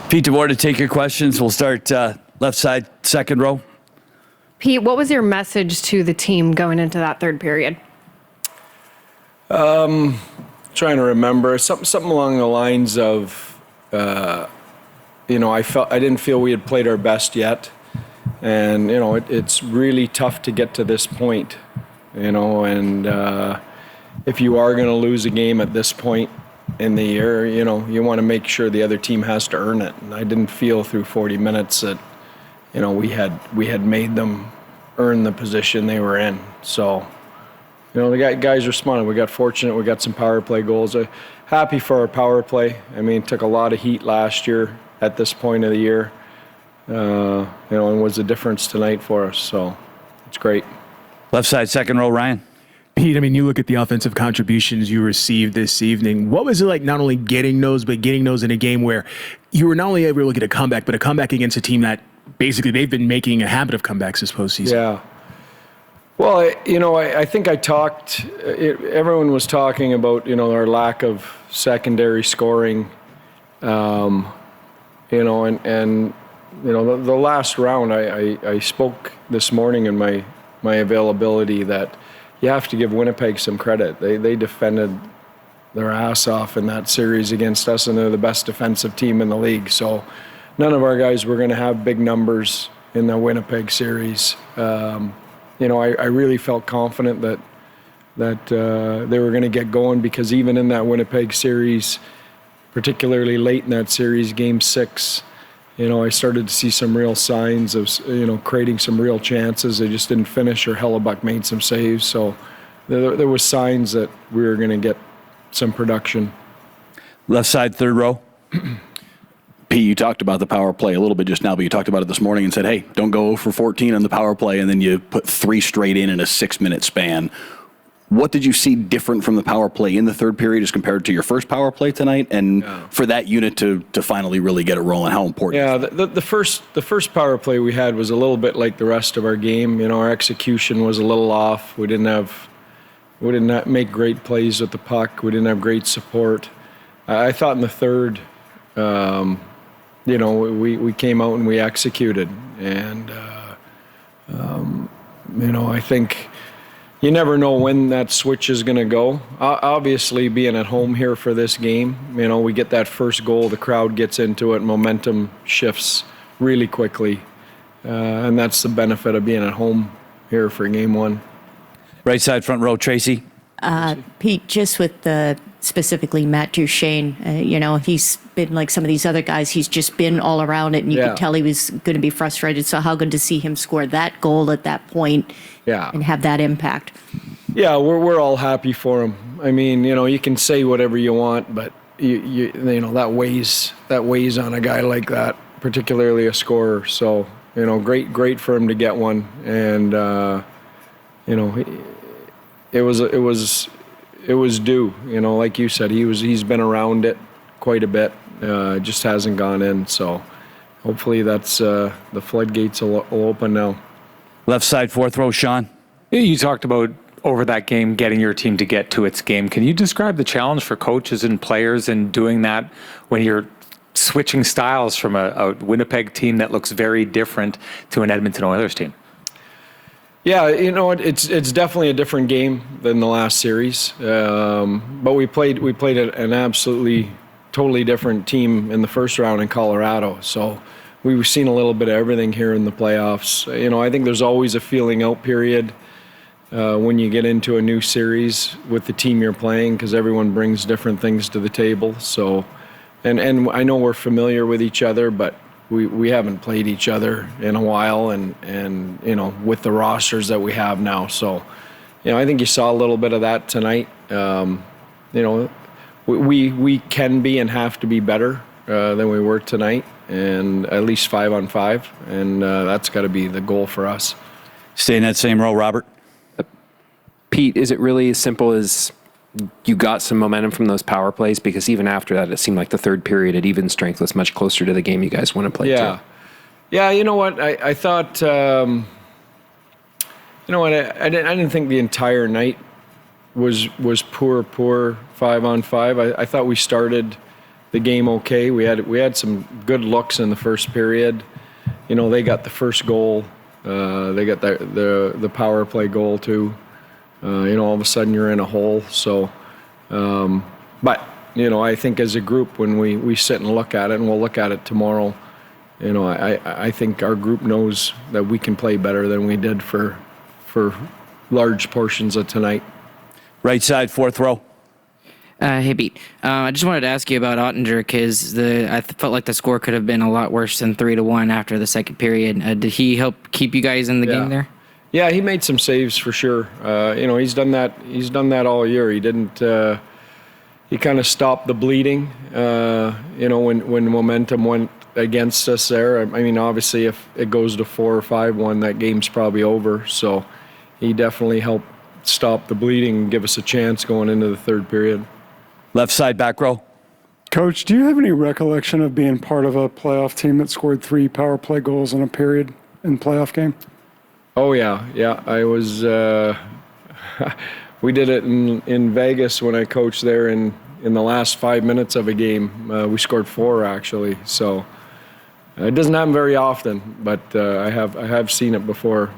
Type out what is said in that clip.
Pete DeBoer to take your questions. We'll start left side, second row. Pete, what was your message to the team going into that third period? Trying to remember something along the lines of, I didn't feel we had played our best yet, and it's really tough to get to this point, and if you are going to lose a game at this point in the year, you want to make sure the other team has to earn it. And I didn't feel through 40 minutes that, we had made them earn the position they were in. So, the guys responded. We got fortunate. We got some power play goals. Happy for our power play. I mean, took a lot of heat last year at this point of the year, and was the difference tonight for us. So, it's great. Left side, second row, Ryan. Pete, I mean, you look at the offensive contributions you received this evening. What was it like not only getting those, but getting those in a game where you were not only able to get a comeback, but a comeback against a team that basically they've been making a habit of comebacks this postseason? Yeah. Well, I think I talked, everyone was talking about, our lack of secondary scoring, and the last round, I spoke this morning in my availability that you have to give Winnipeg some credit. They defended their ass off in that series against us, and they're the best defensive team in the league. So none of our guys were going to have big numbers in the Winnipeg series. I really felt confident that they were going to get going, because even in that Winnipeg series, particularly late in that series, Game 6, I started to see some real signs of, creating some real chances. They just didn't finish, or Hellebuck made some saves. So there was signs that we were going to get some production. Left side, third row. Pete, you talked about the power play a little bit just now, but you talked about it this morning and said, hey, don't go for 14 on the power play, and then you put 3 straight in a 6-minute span. What did you see different from the power play in the third period as compared to your first power play tonight? And for that unit to finally really get it rolling, how important? Yeah, the first power play we had was a little bit like the rest of our game. Our execution was a little off. We did not make great plays with the puck. We didn't have great support. I thought in the third, we came out and we executed. And, I think you never know when that switch is going to go. Obviously, being at home here for this game, we get that first goal, the crowd gets into it, momentum shifts really quickly. And that's the benefit of being at home here for Game 1. Right side, front row, Tracy. Pete, just with specifically Matt Duchene, he's been like some of these other guys. He's just been all around it, and you could tell he was going to be frustrated. So how good to see him score that goal at that point and have that impact. Yeah, we're all happy for him. I mean, you can say whatever you want, but that weighs on a guy like that, particularly a scorer. So great for him to get one, and it was due. Like you said, he's been around it quite a bit. Just hasn't gone in. So hopefully that's the floodgates will open now. Left side, fourth row, Sean. You talked about over that game getting your team to get to its game. Can you describe the challenge for coaches and players in doing that when you're switching styles from a Winnipeg team that looks very different to an Edmonton Oilers team? Yeah, it's definitely a different game than the last series. But we played an absolutely totally different team in the first round in Colorado. So we've seen a little bit of everything here in the playoffs. I think there's always a feeling out period when you get into a new series with the team you're playing, because everyone brings different things to the table. So, and I know we're familiar with each other, but we haven't played each other in a while, and with the rosters that we have now. So, I think you saw a little bit of that tonight. We can be and have to be better than we were tonight, and at least 5-on-5, and that's got to be the goal for us. Stay in that same row, Robert. Pete, is it really as simple as you got some momentum from those power plays? Because even after that, it seemed like the third period at even strength was much closer to the game you guys want to play to. Yeah, you know what? I thought, I didn't think the entire night was poor 5-on-5. I thought we started the game okay. We had some good looks in the first period. You know, they got the first goal. They got the power play goal too. You know, all of a sudden you're in a hole. So, but you know, I think as a group, when we sit and look at it, and we'll look at it tomorrow, you know, I think our group knows that we can play better than we did for large portions of tonight. Right side, fourth row. Hey, Pete. I just wanted to ask you about Ottinger because I felt like the score could have been a lot worse than 3-1 after the second period. Did he help keep you guys in the game there? Yeah, he made some saves for sure. You know, he's done that. He's done that all year. He didn't. He kind of stopped the bleeding. You know, when momentum went against us there. I mean, obviously, if it goes to 4 or 5-1, that game's probably over. So, he definitely helped stop the bleeding and give us a chance going into the third period. Left side, back row. Coach, do you have any recollection of being part of a playoff team that scored 3 power play goals in a period in playoff game? Oh yeah. I was. We did it in Vegas when I coached there. In the last 5 minutes of a game, we scored 4 actually. So it doesn't happen very often, but I have seen it before.